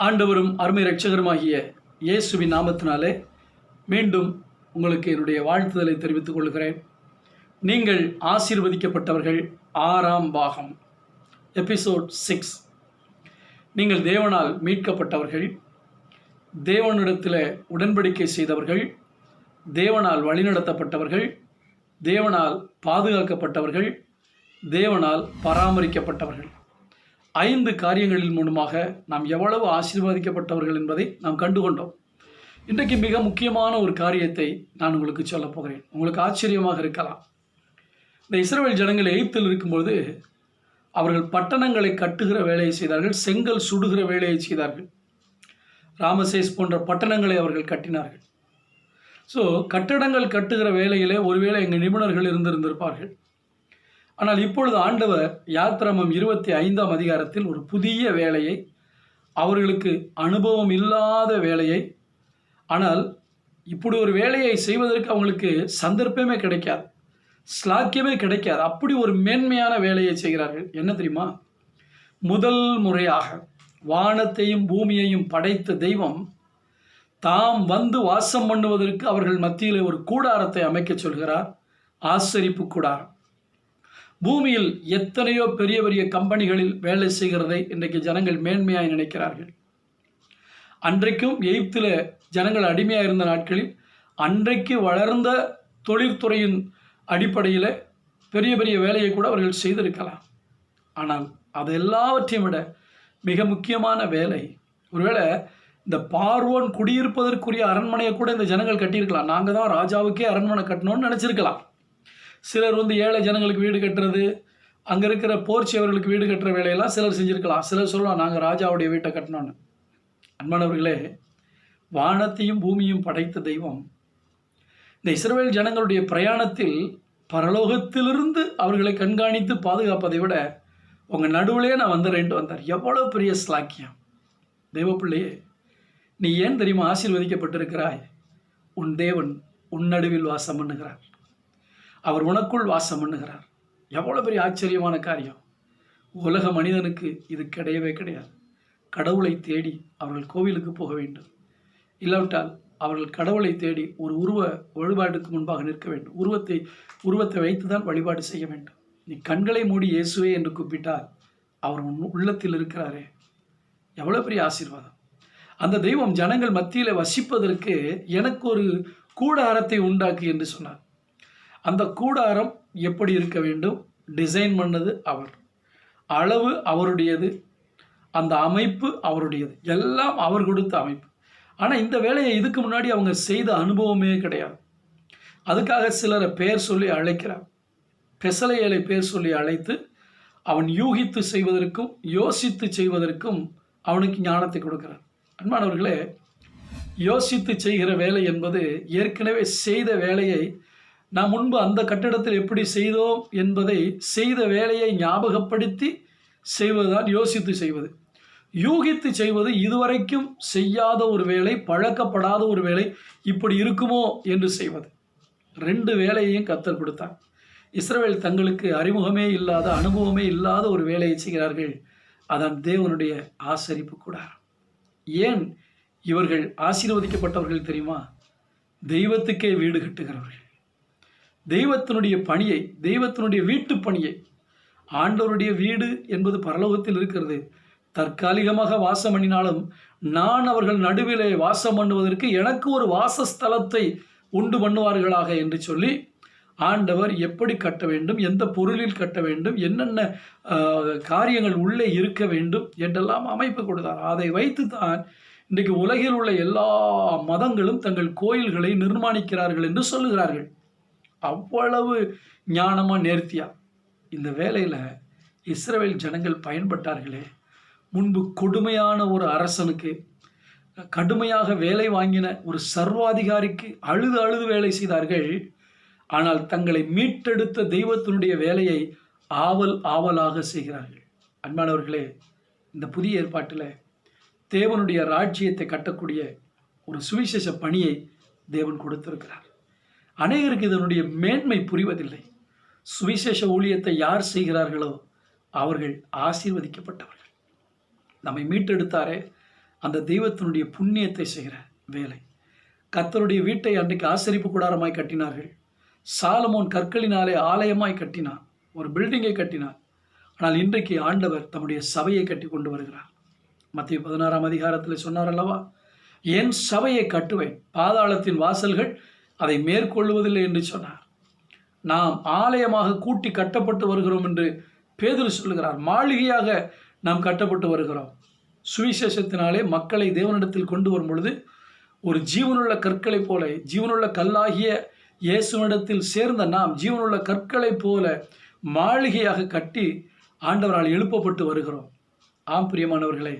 ஆண்டவரும் அருமை இரட்சகருமாகிய இயேசுவின் நாமத்தினாலே மீண்டும் உங்களுக்கு என்னுடைய வாழ்த்துதலை தெரிவித்துக் கொள்கிறேன். நீங்கள் ஆசீர்வதிக்கப்பட்டவர்கள் 6ஆம் பாகம், எபிசோட் 6. நீங்கள் தேவனால் மீட்கப்பட்டவர்கள், தேவனிடத்தில் உடன்படிக்கை செய்தவர்கள், தேவனால் வழிநடத்தப்பட்டவர்கள், தேவனால் பாதுகாக்கப்பட்டவர்கள், தேவனால் பராமரிக்கப்பட்டவர்கள். 5 காரியங்களின் மூலமாக நாம் எவ்வளவு ஆசீர்வதிக்கப்பட்டவர்கள் என்பதை நாம் கண்டுகொண்டோம். இன்றைக்கு மிக முக்கியமான ஒரு காரியத்தை நான் உங்களுக்கு சொல்ல போகிறேன். உங்களுக்கு ஆச்சரியமாக இருக்கலாம். இந்த இஸ்ரவேல் ஜனங்கள் எகிப்தில் இருக்கும்போது அவர்கள் பட்டணங்களை கட்டுகிற வேலையை செய்தார்கள், செங்கல் சுடுகிற வேலையை செய்தார்கள், ராமசேஸ் போன்ற பட்டணங்களை அவர்கள் கட்டினார்கள். ஸோ கட்டடங்கள் கட்டுகிற வேலையிலே ஒருவேளை எங்கள் நிபுணர்கள் இருந்திருப்பார்கள். ஆனால் இப்பொழுது ஆண்டவர் யாத்திராகமம் 25ஆம் அதிகாரத்தில் ஒரு புதிய வேலையை, அவர்களுக்கு அனுபவம் இல்லாத வேலையை, ஆனால் இப்படி ஒரு வேலையை செய்வதற்கு அவங்களுக்கு சந்தர்ப்பமே கிடைக்காது, ஸ்லாக்கியமே கிடைக்காது. அப்படி ஒரு மேன்மையான வேலையை செய்கிறார்கள். என்ன தெரியுமா? முதல் முறையாக வானத்தையும் பூமியையும் படைத்த தெய்வம் தாம் வந்து வாசம் பண்ணுவதற்கு அவர்கள் மத்தியில் ஒரு கூடாரத்தை அமைக்க சொல்கிறார். ஆசரிப்பு கூடாரம். பூமியில் எத்தனையோ பெரிய பெரிய கம்பெனிகளில் வேலை செய்கிறதை இன்றைக்கு ஜனங்கள் மேன்மையாக நினைக்கிறார்கள். அன்றைக்கும் எகிப்தில் ஜனங்கள் அடிமையாக இருந்த நாட்களில் அன்றைக்கு வளர்ந்த தொழிற்துறையின் அடிப்படையில் பெரிய பெரிய வேலையை கூட அவர்கள் செய்திருக்கலாம். ஆனால் அது எல்லாவற்றையும் விட மிக முக்கியமான வேலை, ஒருவேளை இந்த பார்வோன் குடியிருப்பதற்குரிய அரண்மனையை கூட இந்த ஜனங்கள் கட்டியிருக்கலாம். நாங்கள் தான் ராஜாவுக்கே அரண்மனை கட்டணும்னு நினச்சிருக்கலாம். சிலர் ஏழை ஜனங்களுக்கு வீடு கட்டுறது, அங்கே இருக்கிற போர்ச்சியவர்களுக்கு வீடு கட்டுற வேலையெல்லாம் சிலர் செஞ்சுருக்கலாம். சிலர் சொல்லலாம் நாங்கள் ராஜாவுடைய வீட்டை கட்டணும்னு. அன்பானவர்களே, வானத்தையும் பூமியும் படைத்த தெய்வம் இந்த இஸ்ரவேல் ஜனங்களுடைய பிரயாணத்தில் பரலோகத்திலிருந்து அவர்களை கண்காணித்து பாதுகாப்பதை விட உங்கள் நடுவிலே நான் வந்துடுறேன்ட்டு வந்தார். எவ்வளோ பெரிய ஸ்லாக்கியம்! தெய்வ பிள்ளையே, நீ ஏன் தெரியுமா ஆசீர்வதிக்கப்பட்டிருக்கிறாய்? உன் தேவன் உன் நடுவில் வாசம் பண்ணுகிறார். அவர் உனக்குள் வாசம் பண்ணுகிறார். எவ்வளோ பெரிய ஆச்சரியமான காரியம்! உலக மனிதனுக்கு இது கிடையவே கிடையாது. கடவுளை தேடி அவர்கள் கோவிலுக்கு போக வேண்டும். இல்லாவிட்டால் அவர்கள் கடவுளை தேடி ஒரு உருவ வழிபாட்டுக்கு முன்பாக நிற்க வேண்டும். உருவத்தை வைத்து தான் வழிபாடு செய்ய வேண்டும். நீ கண்களை மூடி இயேசுவே என்று கூப்பிட்டால் அவர் உள்ளத்தில் இருக்கிறாரே, எவ்வளோ பெரிய ஆசீர்வாதம்! அந்த தெய்வம் ஜனங்கள் மத்தியில் வசிப்பதற்கு எனக்கு ஒரு கூடாரத்தை உண்டாக்கு என்று சொன்னார். அந்த கூடாரம் எப்படி இருக்க வேண்டும்? டிசைன் பண்ணது அவர், அளவு அவருடையது, அந்த அமைப்பு அவருடையது, எல்லாம் அவர் கொடுத்த அமைப்பு. ஆனால் இந்த வேலையை இதுக்கு முன்னாடி அவங்க செய்த அனுபவமே கிடையாது. அதுக்காக சிலரை பேர் சொல்லி அழைக்கிறார். பெசலையலை பேர் சொல்லி அழைத்து அவன் யூகித்து செய்வதற்கும் யோசித்து செய்வதற்கும் அவனுக்கு ஞானத்தை கொடுக்கிறார். அன்பானவர்களே, யோசித்து செய்கிற வேலை என்பது ஏற்கனவே செய்த வேலையை நாம் முன்பு அந்த கட்டிடத்தில் எப்படி செய்தோம் என்பதை செய்த வேலையை ஞாபகப்படுத்தி செய்வதுதான் யோசித்து செய்வது. யூகித்து செய்வது இதுவரைக்கும் செய்யாத ஒரு வேலை, பழக்கப்படாத ஒரு வேலை, இப்படி இருக்குமோ என்று செய்வது. 2 வேலையையும் கர்த்தர் கொடுத்தார். இஸ்ரவேல் தங்களுக்கு அறிமுகமே இல்லாத, அனுபவமே இல்லாத ஒரு வேலையை செய்கிறார்கள். அதான் தேவனுடைய ஆசரிப்பு கூடாரம். ஏன் இவர்கள் ஆசீர்வதிக்கப்பட்டவர்கள் தெரியுமா? தெய்வத்துக்கே வீடு கட்டுகிறவர்கள், தெய்வத்தினுடைய பணியை, தெய்வத்தினுடைய வீட்டு பணியை. ஆண்டவருடைய வீடு என்பது பரலோகத்தில் இருக்கிறது. தற்காலிகமாக வாசம் பண்ணினாலும் நான் அவர்கள் நடுவிலே வாசம் பண்ணுவதற்கு எனக்கு ஒரு வாசஸ்தலத்தை உண்டு பண்ணுவார்களாக என்று சொல்லி ஆண்டவர் எப்படி கட்ட வேண்டும், எந்த பொருளில் கட்ட வேண்டும், என்னென்ன காரியங்கள் உள்ளே இருக்க வேண்டும் என்றெல்லாம் அமைப்பு கொடுத்தார். அதை வைத்து தான் இன்றைக்கு உலகில் உள்ள எல்லா மதங்களும் தங்கள் கோயில்களை நிர்மாணிக்கிறார்கள் என்று சொல்லுகிறார்கள். அவ்வளவு ஞானமாக நேர்த்தியா இந்த வேலையில் இஸ்ரவேல் ஜனங்கள் பயன்பட்டார்களே. முன்பு கொடுமையான ஒரு அரசனுக்கு, கடுமையாக வேலை வாங்கின ஒரு சர்வாதிகாரிக்கு அழுது வேலை செய்தார்கள். ஆனால் தங்களை மீட்டெடுத்த தெய்வத்தினுடைய வேலையை ஆவலாக செய்கிறார்கள். அன்பானவர்களே, இந்த புதிய ஏற்பாட்டில் தேவனுடைய ராஜ்யத்தை கட்டக்கூடிய ஒரு சுவிசேஷ பணியை தேவன் கொடுத்திருக்கிறார். அநேகருக்கு இதனுடைய மேன்மை புரிவதில்லை. சுவிசேஷ ஊழியத்தை யார் செய்கிறார்களோ அவர்கள் ஆசீர்வதிக்கப்பட்டவர்கள். நம்மை மீட்டெடுத்தாரே அந்த தெய்வத்தினுடைய புண்ணியத்தை செய்கிற வேலை. கர்த்தருடைய வீட்டை அன்றைக்கு ஆசரிப்பு கூடாரமாய் கட்டினார்கள். சாலமோன் கற்களினாலே ஆலயமாய் கட்டினார், ஒரு பில்டிங்கை கட்டினார். ஆனால் இன்றைக்கு ஆண்டவர் தம்முடைய சபையை கட்டி கொண்டு வருகிறார். மத்திய 16ஆம் அதிகாரத்தில் சொன்னார் அல்லவா, என் சபையை கட்டுவேன், பாதாளத்தின் வாசல்கள் அதை மேற்கொள்வதில்லை என்று சொன்னார். நாம் ஆலயமாக கூட்டி கட்டப்பட்டு வருகிறோம் என்று பேதுரு சொல்லுகிறார். மாளிகையாக நாம் கட்டப்பட்டு வருகிறோம். சுவிசேஷத்தினாலே மக்களை தேவனிடத்தில் கொண்டு வரும் பொழுது ஒரு ஜீவனுள்ள கற்களை போல, ஜீவனுள்ள கல்லாகிய இயேசுவினிடத்தில் சேர்ந்த நாம் ஜீவனுள்ள கற்களை போல மாளிகையாக கட்டி ஆண்டவரால் எழுப்பப்பட்டு வருகிறோம். ஆம் பிரியமானவர்களே,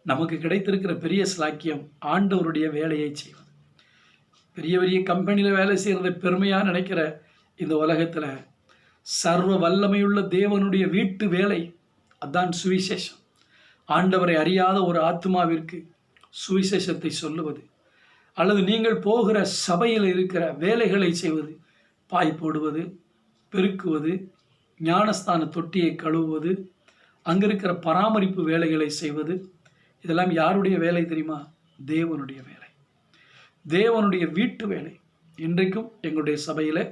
நமக்கு கிடைத்திருக்கிற பெரிய ஸ்லாக்கியம் ஆண்டவருடைய வேலையை செய்வது. பெரிய பெரிய கம்பெனியில் வேலை செய்கிறதை பெருமையாக நினைக்கிற இந்த உலகத்தில் சர்வ வல்லமையுள்ள தேவனுடைய வீட்டு வேலை, அதான் சுவிசேஷம். ஆண்டவரை அறியாத ஒரு ஆத்மாவிற்கு சுவிசேஷத்தை சொல்லுவது, அல்லது நீங்கள் போகிற சபையில் இருக்கிற வேலைகளை செய்வது, பாய் போடுவது, பெருக்குவது, ஞானஸ்தான தொட்டியை கழுவுவது, அங்கே இருக்கிற பராமரிப்பு வேலைகளை செய்வது, இதெல்லாம் யாருடைய வேலை தெரியுமா? தேவனுடைய வேலை, தேவனுடைய வீட்டு வேலை. இன்றைக்கும் எங்களுடைய சபையில்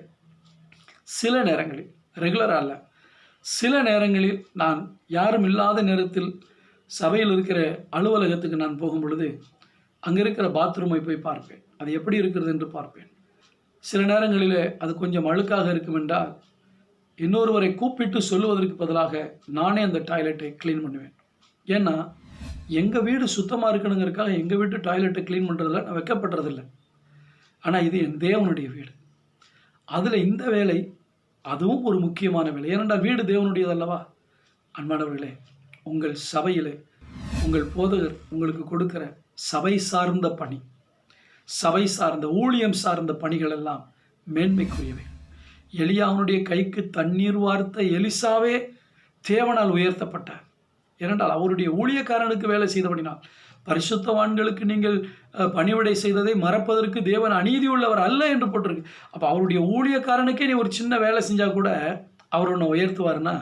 சில நேரங்களில், ரெகுலராக அல்ல, சில நேரங்களில் நான் யாரும் இல்லாத நேரத்தில் சபையில் இருக்கிற அலுவலகத்துக்கு நான் போகும் பொழுது அங்கே இருக்கிற பாத்ரூமை போய் பார்ப்பேன். அது எப்படி இருக்கிறது என்று பார்ப்பேன். சில நேரங்களில் அது கொஞ்சம் அழுக்காக இருக்கும் என்றால் இன்னொருவரை கூப்பிட்டு சொல்லுவதற்கு பதிலாக நானே அந்த டாய்லெட்டை க்ளீன் பண்ணுவேன். ஏன்னா எங்கள் வீடு சுத்தமாக இருக்கணுங்கிறதுக்காக எங்கள் வீட்டு டாய்லெட்டை க்ளீன் பண்ணுறதில்ல, நான் வைக்கப்படுறதில்லை. ஆனால் இது என் தேவனுடைய வீடு. அதில் இந்த வேலை அதுவும் ஒரு முக்கியமான வேலை. ஏனென்றால் வீடு தேவனுடையது அல்லவா? அன்பானவர்களே, உங்கள் சபையில் உங்கள் போதகர் உங்களுக்கு கொடுக்கிற சபை சார்ந்த பணி, சபை சார்ந்த ஊழியம் சார்ந்த பணிகள் எல்லாம் மேன்மைக்குரியவை. எலியாவுடைய கைக்கு தண்ணீர் வார்த்த எலிசாவே தேவனால் உயர்த்தப்பட்டார். ஏனென்றால் அவருடைய ஊழியக்காரனுக்கு வேலை செய்தபடினால். பரிசுத்தவான்களுக்கு நீங்கள் பணிவிடை செய்ததை மறப்பதற்கு தேவன் அநீதி உள்ளவர் அல்ல என்று போட்டிருக்கு. அப்போ அவருடைய ஊழியக்காரனுக்கே நீ ஒரு சின்ன வேலை செஞ்சால் கூட அவர் ஒன்று உயர்த்துவார்னா,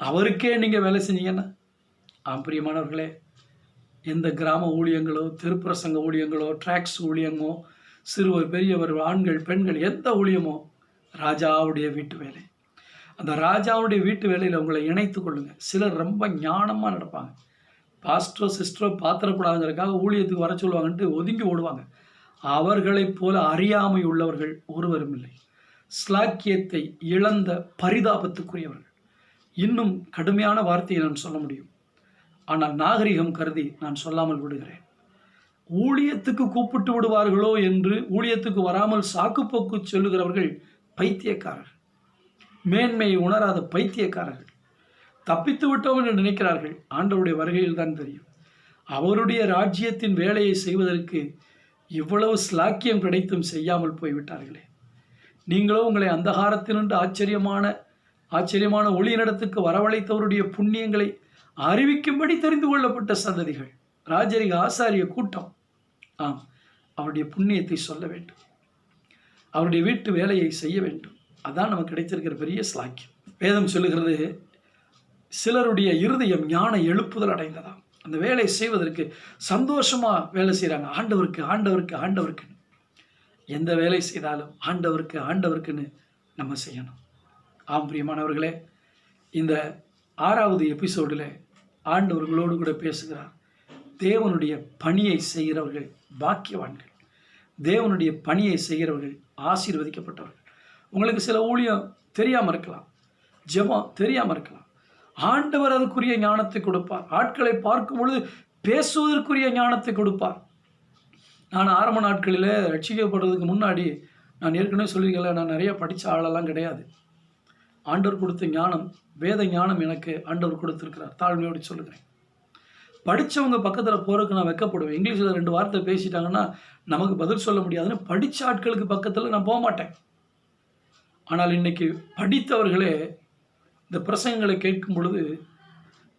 அவருக்கே நீங்கள் வேலை செஞ்சீங்கன்னா. பிரியமானவர்களே, எந்த கிராம ஊழியங்களோ, திருப்பிரசங்க ஊழியங்களோ, டிராக்ஸ் ஊழியமோ, சிறுவர் பெரியவர், ஆண்கள் பெண்கள், எந்த ஊழியமோ ராஜாவுடைய வீட்டு வேலை. அந்த ராஜாவுடைய வீட்டு வேலையில் உங்களை இணைத்து கொள்ளுங்கள். சிலர் ரொம்ப ஞானமாக நடப்பாங்க. பாஸ்டரோ சிஸ்டரோ பாத்திரப்படாதுங்கிறதுக்காக ஊழியத்துக்கு வர சொல்லுவாங்கன்ட்டு ஒதுங்கி ஓடுவாங்க. அவர்களைப் போல அறியாமை உள்ளவர்கள் ஒருவரும் இல்லை. ஸ்லாக்கியத்தை இழந்த பரிதாபத்துக்குரியவர்கள். இன்னும் கடுமையான வார்த்தையை நான் சொல்ல முடியும், ஆனால் நாகரிகம் கருதி நான் சொல்லாமல் விடுகிறேன். ஊழியத்துக்கு கூப்பிட்டு விடுவார்களோ என்று ஊழியத்துக்கு வராமல் சாக்குப்போக்கு சொல்லுகிறவர்கள் பைத்தியக்காரர்கள், மேன்மையை உணராத பைத்தியக்காரர்கள். தப்பித்து விட்டோம் என்று நினைக்கிறார்கள். ஆண்டவருடைய வருகையில் தான் தெரியும். அவருடைய ராஜ்யத்தின் வேலையை செய்வதற்கு இவ்வளவு ஸ்லாக்கியம் கிடைத்தும் செய்யாமல் போய்விட்டார்களே. நீங்களோ உங்களை அந்தகாரத்தினின்று ஆச்சரியமான ஒளியினிடத்துக்கு வரவழைத்தவருடைய புண்ணியங்களை அறிவிக்கும்படி தெரிந்து கொள்ளப்பட்ட சந்ததிகள், ராஜரிக ஆசாரிய கூட்டம். அவருடைய புண்ணியத்தை சொல்ல வேண்டும், அவருடைய வீட்டு வேலையை செய்ய வேண்டும். அதான் நமக்கு கிடைத்திருக்கிற பெரிய ஸ்லாக்கியம். வேதம் சொல்லுகிறது, சிலருடைய இருதயம் ஞான எழுப்புதல் அடைந்ததாம். அந்த வேலை செய்வதற்கு சந்தோஷமாக வேலை செய்கிறாங்க. ஆண்டவருக்கு. எந்த வேலை செய்தாலும் ஆண்டவருக்குன்னு நம்ம செய்யணும். பிரியமானவர்களே, இந்த 6வது எபிசோடில் ஆண்டவர்களோடு கூட பேசுகிறார். தேவனுடைய பணியை செய்கிறவர்கள் பாக்கியவான்கள், தேவனுடைய பணியை செய்கிறவர்கள் ஆசீர்வதிக்கப்பட்டவர்கள். உங்களுக்கு சில ஊழியம் தெரியாமல் இருக்கலாம், ஜெபம் தெரியாமல் இருக்கலாம். ஆண்டவர் அதுக்குரிய ஞானத்தை கொடுப்பார். ஆட்களை பார்க்கும் பொழுது பேசுவதற்குரிய ஞானத்தை கொடுப்பார். நான் ஆரம்ப நாட்களில் ரட்சிக்கப்படுறதுக்கு முன்னாடி நான் ஏற்கனவே சொல்லியிருக்கல, நான் நிறைய படித்த ஆளெல்லாம் கிடையாது. ஆண்டவர் கொடுத்த ஞானம், வேத ஞானம் எனக்கு ஆண்டவர் கொடுத்துருக்கிறார். தாழ்மையோடு சொல்லுகிறேன். படித்தவங்க பக்கத்தில் போகிறதுக்கு நான் வெட்கப்படுவேன். இங்கிலீஷில் 2 வார்த்தை பேசிட்டாங்கன்னா நமக்கு பதில் சொல்ல முடியாதுன்னு படித்த ஆட்களுக்கு பக்கத்தில் நான் போக மாட்டேன். ஆனால் இன்றைக்கி படித்தவர்களே இந்த பிரசங்கங்களை கேட்கும் பொழுது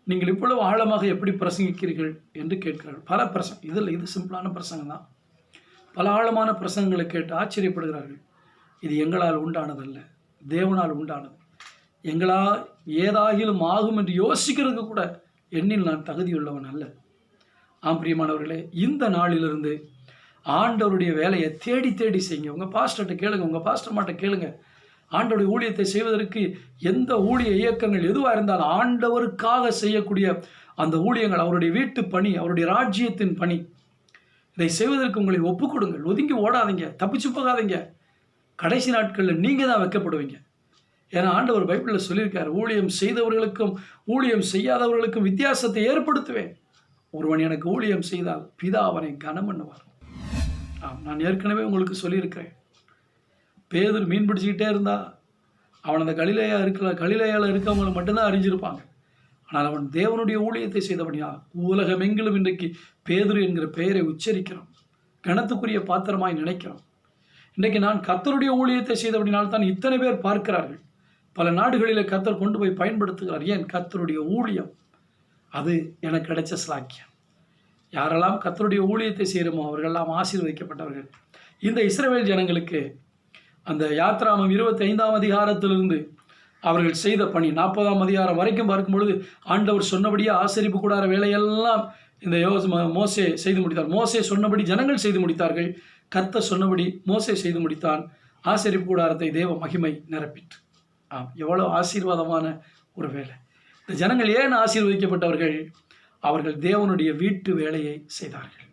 நீங்கள் இவ்வளவு ஆழமாக எப்படி பிரசங்கிக்கிறீர்கள் என்று கேட்கிறார்கள். பல இது சிம்பிளான பிரசங்கம் தான். பல ஆழமான பிரசங்கங்களை கேட்டு ஆச்சரியப்படுகிறார்கள். இது எங்களால் உண்டானதல்ல, தேவனால் உண்டானது. எங்களால் ஏதாகிலும் ஆகும் என்று யோசிக்கிறதுக்கு கூட எண்ணில் நான் தகுதியுள்ளவன் அல்ல. ஆம் பிரியமானவர்களே, இந்த நாளிலிருந்து ஆண்டவருடைய வேலையை தேடி தேடி செய்யுங்க. உங்கள் பாஸ்டர்கிட்ட கேளுங்க, உங்கள் பாஸ்டர் மாட்ட கேளுங்க. ஆண்டவருடைய ஊழியத்தை செய்வதற்கு எந்த ஊழிய இயக்கங்கள் எதுவாக இருந்தாலும் ஆண்டவருக்காக செய்யக்கூடிய அந்த ஊழியங்கள், அவருடைய வீட்டு பணி, அவருடைய ராஜ்யத்தின் பணி, இதை செய்வதற்கு உங்களை ஒப்பு கொடுங்கள். ஒதுங்கி ஓடாதீங்க, தப்பிச்சு போகாதீங்க. கடைசி நாட்களில் நீங்கள் தான் வைக்கப்படுவீங்க. ஏன்னா ஆண்டவர் பைபிளில் சொல்லியிருக்கார், ஊழியம் செய்தவர்களுக்கும் ஊழியம் செய்யாதவர்களுக்கும் வித்தியாசத்தை ஏற்படுத்துவேன். ஒருவன் எனக்கு ஊழியம் செய்தால் பிதா அவனை கனம் பண்ணுவார். நான் ஏற்கனவே உங்களுக்கு சொல்லியிருக்கிறேன். பேதுரு மீன் பிடிச்சிக்கிட்டே இருந்தா அவன் அந்த கலிலேயாவில் இருக்கவங்களை மட்டும்தான் அறிஞ்சிருப்பாங்க. ஆனால் அவன் தேவனுடைய ஊழியத்தை செய்தபடியா உலகமெங்கிலும் இன்றைக்கு பேதுரு என்கிற பெயரை உச்சரிக்கிறோம், கனத்துக்குரிய பாத்திரமாய் நினைக்கிறோம். இன்றைக்கு நான் கர்த்தருடைய ஊழியத்தை செய்தபடினால்தான் இத்தனை பேர் பார்க்கிறார்கள். பல நாடுகளில் கர்த்தர் கொண்டு போய் பயன்படுத்துகிறார். ஏன்? கர்த்தருடைய ஊழியம். அது எனக்கு கிடைச்ச ஸ்லாக்கியம். யாரெல்லாம் கர்த்தருடைய ஊழியத்தை செய்கிறோமோ அவர்களெல்லாம் ஆசீர்வதிக்கப்பட்டவர்கள். இந்த இஸ்ரவேல் ஜனங்களுக்கு அந்த யாத்ராமம் 25ஆம் அதிகாரத்திலிருந்து அவர்கள் செய்த பணி 40ஆம் அதிகாரம் வரைக்கும் பார்க்கும் பொழுது ஆண்டவர் சொன்னபடியே ஆசரிப்பு கூடார வேலையெல்லாம் இந்த மோசே செய்து முடித்தார். மோசே சொன்னபடி ஜனங்கள் செய்து முடித்தார்கள். கர்த்தர் சொன்னபடி மோசே செய்து முடித்தான். ஆசரிப்பு கூடாரத்தை தேவ மகிமை நிரப்பிற்று. எவ்வளோ ஆசீர்வாதமான ஒரு வேலை. இந்த ஜனங்கள் ஏன் ஆசீர்வதிக்கப்பட்டவர்கள்? அவர்கள் தேவனுடைய வீட்டு வேலையை செய்தார்கள்.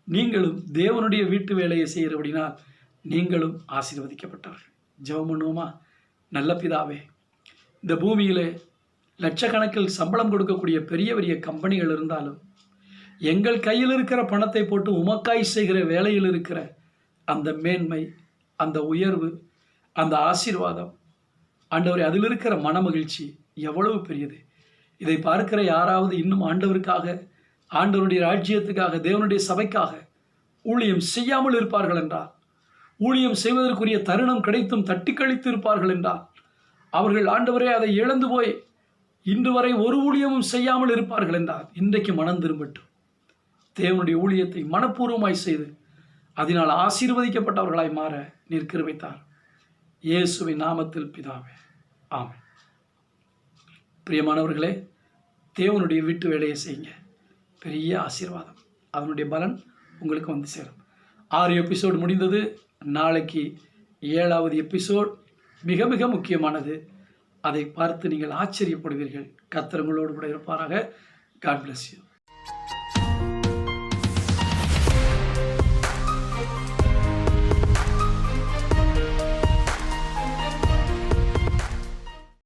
நீங்களும் தேவனுடைய வீட்டு வேலையை செய்கிறபடினால் நீங்களும் ஆசீர்வதிக்கப்பட்டவர்கள். ஜெபம் பண்ணுவோமா? நல்ல பிதாவே, இந்த பூமியிலே லட்சக்கணக்கில் சம்பளம் கொடுக்கக்கூடிய பெரிய பெரிய கம்பெனிகள் இருந்தாலும் எங்கள் கையில் இருக்கிற பணத்தை போட்டு உமக்காய் செய்கிற வேலையில் இருக்கிற அந்த மேன்மை, அந்த உயர்வு, அந்த ஆசீர்வாதம், ஆண்டவரே, அதில் இருக்கிற மனமகிழ்ச்சி எவ்வளவு பெரியது. இதை பார்க்கிற யாராவது இன்னும் ஆண்டவருக்காக, ஆண்டவருடைய ராஜ்யத்துக்காக, தேவனுடைய சபைக்காக ஊழியம் செய்யாமல் இருப்பார்கள் என்றால், ஊழியம் செய்வதற்குரிய தருணம் கிடைத்தும் தட்டி கழித்து இருப்பார்கள் என்றால், அவர்கள் ஆண்டவரே அதை இழந்து போய் இன்று வரை ஒரு ஊழியமும் செய்யாமல் இருப்பார்கள் என்றால், இன்றைக்கு மனம் திரும்பட்டும். தேவனுடைய ஊழியத்தை மனப்பூர்வமாய் செய்து அதனால் ஆசீர்வதிக்கப்பட்டவர்களாய் மாற நீர் கிருபைத்தார். இயேசுவின் நாமத்தில் பிதாவே, ஆமென். பிரியமானவர்களே, தேவனுடைய வீட்டு வேலையை செய்யுங்க. பெரிய ஆசீர்வாதம், அதனுடைய பலன் உங்களுக்கு வந்து சேரும். 6 எபிசோடு முடிந்தது. நாளைக்கு 7வது எபிசோட் மிக மிக முக்கியமானது. அதை பார்த்து நீங்கள் ஆச்சரியப்படுவீர்கள். கர்த்தர் உங்களோடு கூட இருப்பாராக. God bless you.